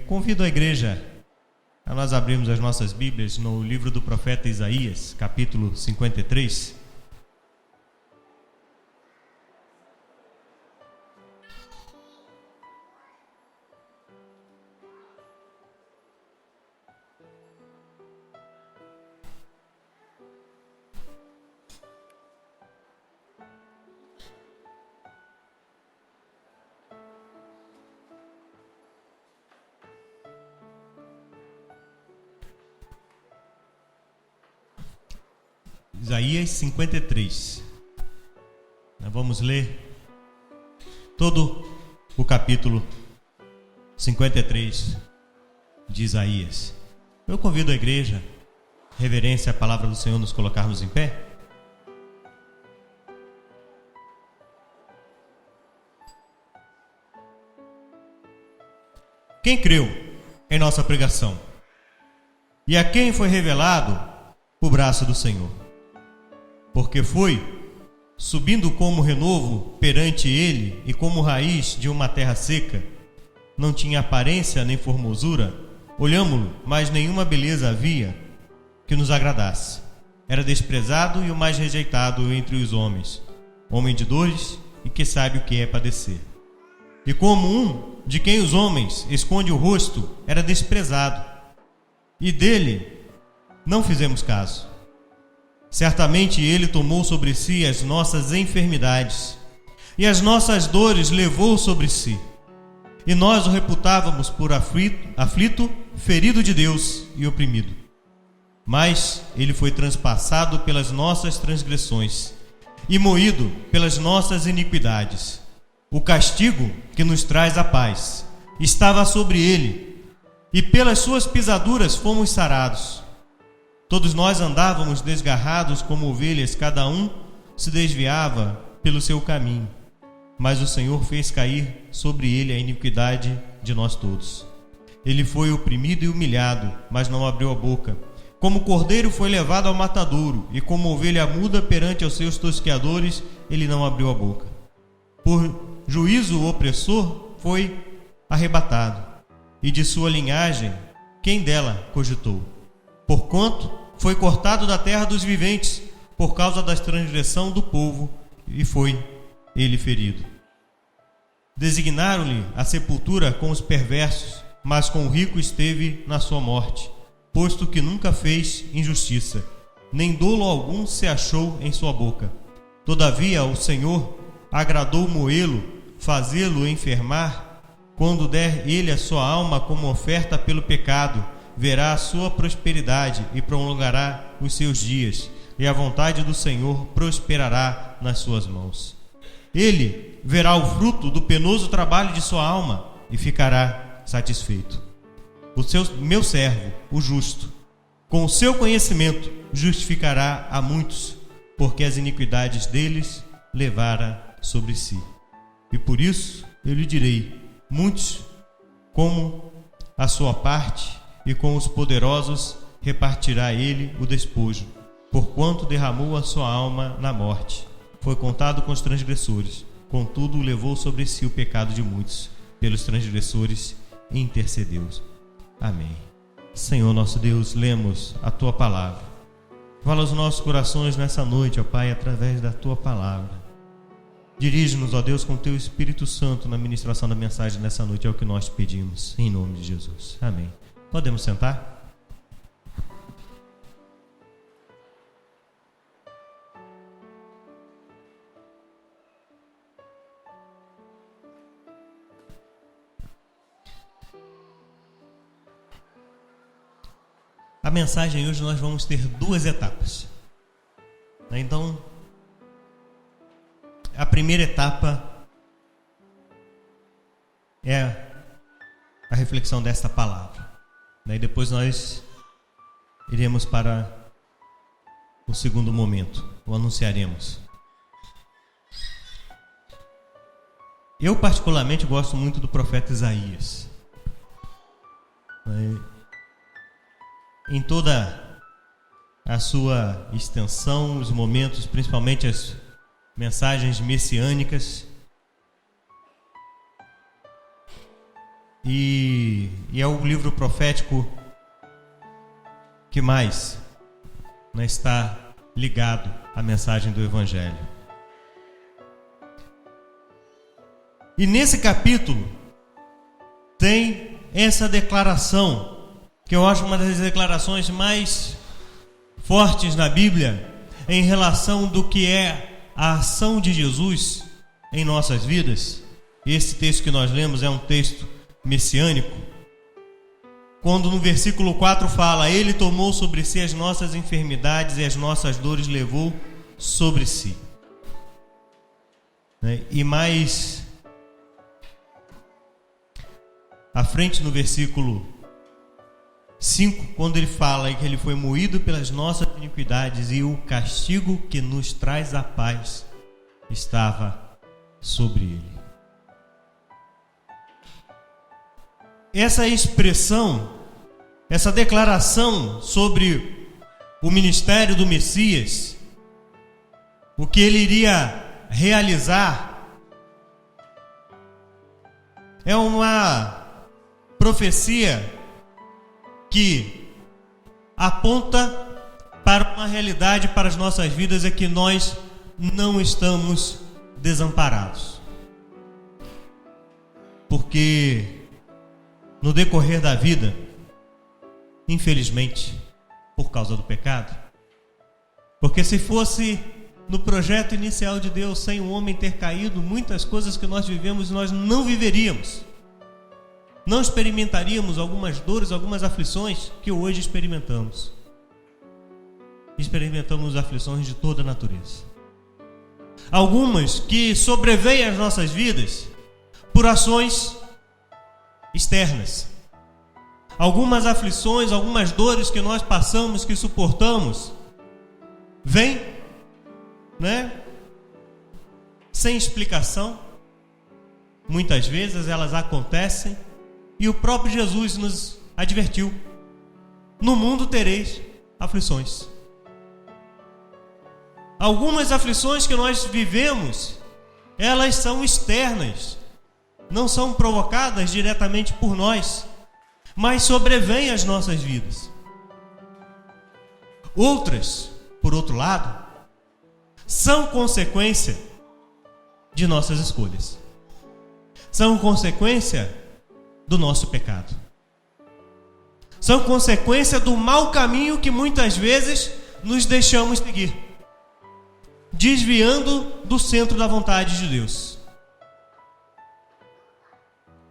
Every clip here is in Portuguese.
Convido a igreja a nós abrirmos as nossas Bíblias no livro do profeta Isaías, capítulo 53. Isaías 53. Nós vamos ler todo o capítulo 53 de Isaías. Eu convido a igreja, reverência à palavra do Senhor, nos colocarmos em pé. Quem creu em nossa pregação? E a quem foi revelado o braço do Senhor? Porque foi, subindo como renovo perante ele e como raiz de uma terra seca, não tinha aparência nem formosura, olhámo-lo, mas nenhuma beleza havia que nos agradasse. Era desprezado e o mais rejeitado entre os homens, homem de dores e que sabe o que é padecer. E como um de quem os homens esconde o rosto, era desprezado, e dele não fizemos caso. Certamente ele tomou sobre si as nossas enfermidades, e as nossas dores levou sobre si. E nós o reputávamos por aflito, ferido de Deus e oprimido. Mas ele foi transpassado pelas nossas transgressões, e moído pelas nossas iniquidades. O castigo que nos traz a paz estava sobre ele, e pelas suas pisaduras fomos sarados. Todos nós andávamos desgarrados como ovelhas, cada um se desviava pelo seu caminho. Mas o Senhor fez cair sobre ele a iniquidade de nós todos. Ele foi oprimido e humilhado, mas não abriu a boca. Como cordeiro foi levado ao matadouro, e como ovelha muda perante os seus tosqueadores, ele não abriu a boca. Por juízo o opressor foi arrebatado, e de sua linhagem, quem dela cogitou? Porquanto foi cortado da terra dos viventes, por causa da transgressão do povo, e foi ele ferido. Designaram-lhe a sepultura com os perversos, mas com o rico esteve na sua morte, posto que nunca fez injustiça, nem dolo algum se achou em sua boca. Todavia o Senhor agradou moê-lo, fazê-lo enfermar. Quando der ele a sua alma como oferta pelo pecado, verá a sua prosperidade e prolongará os seus dias, e a vontade do Senhor prosperará nas suas mãos. Ele verá o fruto do penoso trabalho de sua alma e ficará satisfeito. Meu servo, o justo, com o seu conhecimento justificará a muitos, porque as iniquidades deles levara sobre si. E por isso eu lhe direi: muitos como a sua parte, e com os poderosos repartirá ele o despojo, porquanto derramou a sua alma na morte. Foi contado com os transgressores, contudo levou sobre si o pecado de muitos, pelos transgressores intercedeu. Amém. Senhor nosso Deus, lemos a Tua palavra. Fala aos nossos corações nessa noite, ó Pai, através da Tua palavra. Dirige-nos, ó Deus, com Teu Espírito Santo na ministração da mensagem nessa noite, é o que nós pedimos, em nome de Jesus. Amém. Podemos sentar? A mensagem hoje nós vamos ter duas etapas. Então, a primeira etapa é a reflexão desta palavra. Daí depois nós iremos para o segundo momento, o anunciaremos. Eu particularmente gosto muito do profeta Isaías. Em toda a sua extensão, os momentos, principalmente as mensagens messiânicas, e é o livro profético que mais, né, está ligado à mensagem do Evangelho. E nesse capítulo tem essa declaração, que eu acho uma das declarações mais fortes na Bíblia em relação do que é a ação de Jesus em nossas vidas. Esse texto que nós lemos é um texto messiânico, quando no versículo 4 fala: Ele tomou sobre si as nossas enfermidades e as nossas dores levou sobre si. E mais à frente, no versículo 5, quando ele fala que ele foi moído pelas nossas iniquidades e o castigo que nos traz a paz estava sobre ele. Essa expressão, essa declaração sobre o ministério do Messias, o que ele iria realizar, é uma profecia que aponta para uma realidade para as nossas vidas, é que nós não estamos desamparados. Porque no decorrer da vida, infelizmente, por causa do pecado, porque se fosse no projeto inicial de Deus, sem o homem ter caído, muitas coisas que nós vivemos nós não viveríamos. Não experimentaríamos algumas dores, algumas aflições que hoje experimentamos. Experimentamos aflições de toda a natureza. Algumas que sobrevêm às nossas vidas por ações externas. Algumas aflições, algumas dores que nós passamos, que suportamos, vêm, sem explicação. Muitas vezes elas acontecem. E o próprio Jesus nos advertiu: no mundo tereis aflições. Algumas aflições que nós vivemos, elas são externas, não são provocadas diretamente por nós, mas sobrevêm às nossas vidas. Outras, por outro lado, são consequência de nossas escolhas. São consequência do nosso pecado. São consequência do mau caminho que muitas vezes nos deixamos seguir, desviando do centro da vontade de Deus.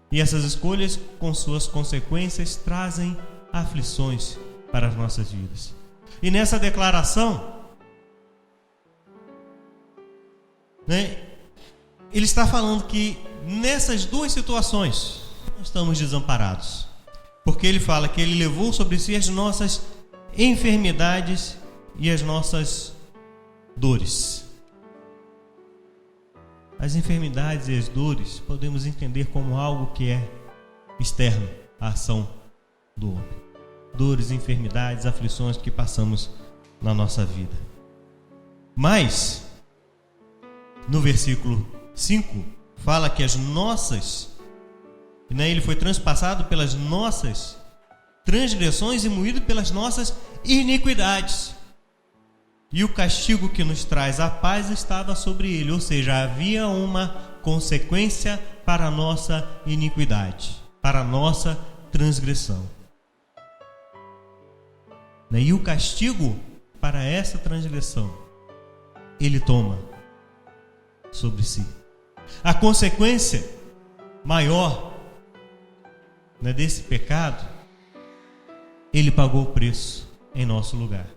E essas escolhas, com suas consequências, trazem aflições para as nossas vidas. E nessa declaração, ele está falando que nessas duas situações não estamos desamparados, porque ele fala que ele levou sobre si as nossas enfermidades e as nossas dores. As enfermidades e as dores podemos entender como algo que é externo à ação do homem. Dores, enfermidades, aflições que passamos na nossa vida. Mas no versículo 5 fala que as nossas, ele foi transpassado pelas nossas transgressões e moído pelas nossas iniquidades. E o castigo que nos traz a paz estava sobre ele, ou seja, havia uma consequência para a nossa iniquidade, para a nossa transgressão. E o castigo para essa transgressão, ele toma sobre si. A consequência maior desse pecado, ele pagou o preço em nosso lugar.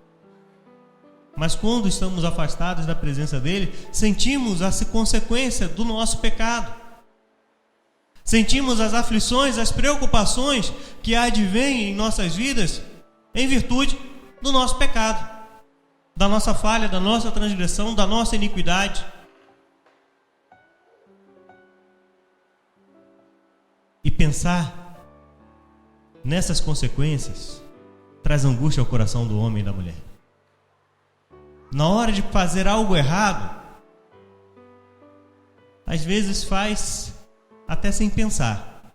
Mas quando estamos afastados da presença dele, sentimos a consequência do nosso pecado. Sentimos as aflições, as preocupações que advêm em nossas vidas em virtude do nosso pecado, da nossa falha, da nossa transgressão, da nossa iniquidade. E pensar nessas consequências traz angústia ao coração do homem e da mulher. Na hora de fazer algo errado, às vezes faz até sem pensar.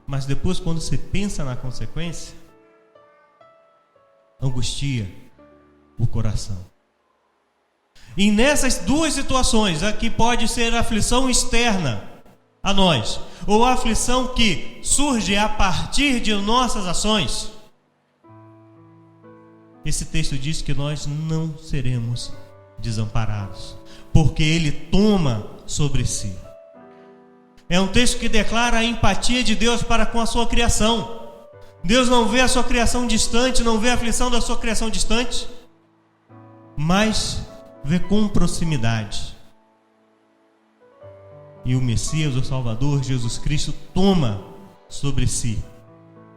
mas depois, quando você pensa na consequência, angustia o coração. E nessas duas situações, aqui pode ser a aflição externa a nós, ou a aflição que surge a partir de nossas ações. Esse texto diz que nós não seremos desamparados, porque Ele toma sobre si. É um texto que declara a empatia de Deus para com a sua criação. Deus não vê a sua criação distante, não vê a aflição da sua criação distante, mas vê com proximidade. E o Messias, o Salvador, Jesus Cristo, toma sobre si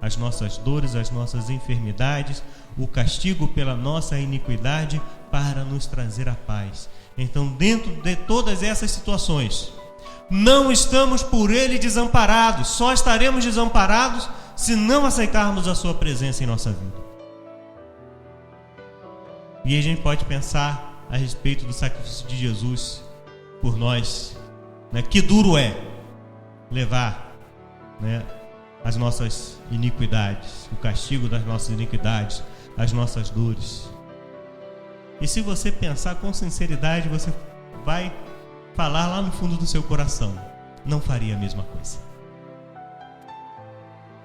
as nossas dores, as nossas enfermidades, o castigo pela nossa iniquidade, para nos trazer a paz. Então, dentro de todas essas situações, não estamos por Ele desamparados, só estaremos desamparados se não aceitarmos a Sua presença em nossa vida. E a gente pode pensar a respeito do sacrifício de Jesus por nós, né? Que duro é levar, né, as nossas iniquidades, o castigo das nossas iniquidades, as nossas dores. E se você pensar com sinceridade, você vai falar lá no fundo do seu coração: não faria a mesma coisa.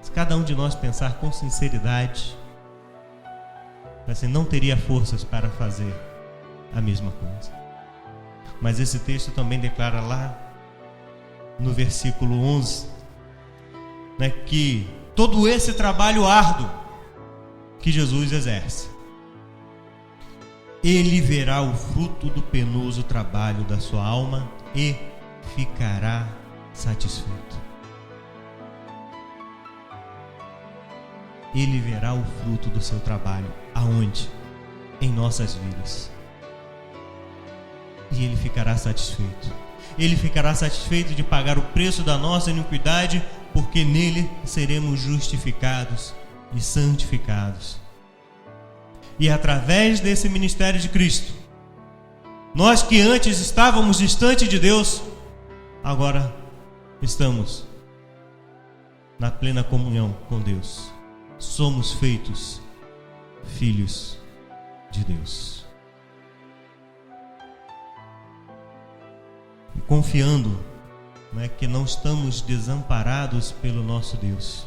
Se cada um de nós pensar com sinceridade, assim, não teria forças para fazer a mesma coisa. Mas esse texto também declara lá no versículo 11, né, que todo esse trabalho árduo que Jesus exerce, Ele verá o fruto do penoso trabalho da sua alma e ficará satisfeito. Ele verá o fruto do seu trabalho. Aonde? Em nossas vidas. E Ele ficará satisfeito. Ele ficará satisfeito de pagar o preço da nossa iniquidade, porque nele seremos justificados e santificados. E através desse ministério de Cristo, nós que antes estávamos distante de Deus, agora estamos na plena comunhão com Deus. Somos feitos filhos de Deus. E confiando, né, que não estamos desamparados pelo nosso Deus,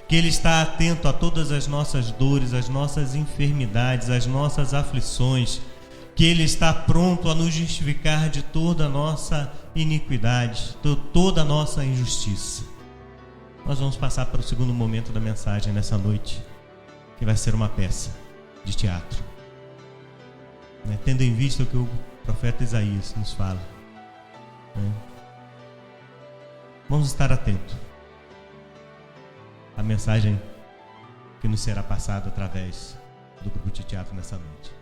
que Ele está atento a todas as nossas dores, as nossas enfermidades, as nossas aflições, que Ele está pronto a nos justificar de toda a nossa iniquidade, de toda a nossa injustiça. Nós vamos passar para o segundo momento da mensagem nessa noite, que vai ser uma peça de teatro, né, tendo em vista o que o profeta Isaías nos fala, né? Vamos estar atentos à mensagem que nos será passada através do grupo de teatro nessa noite.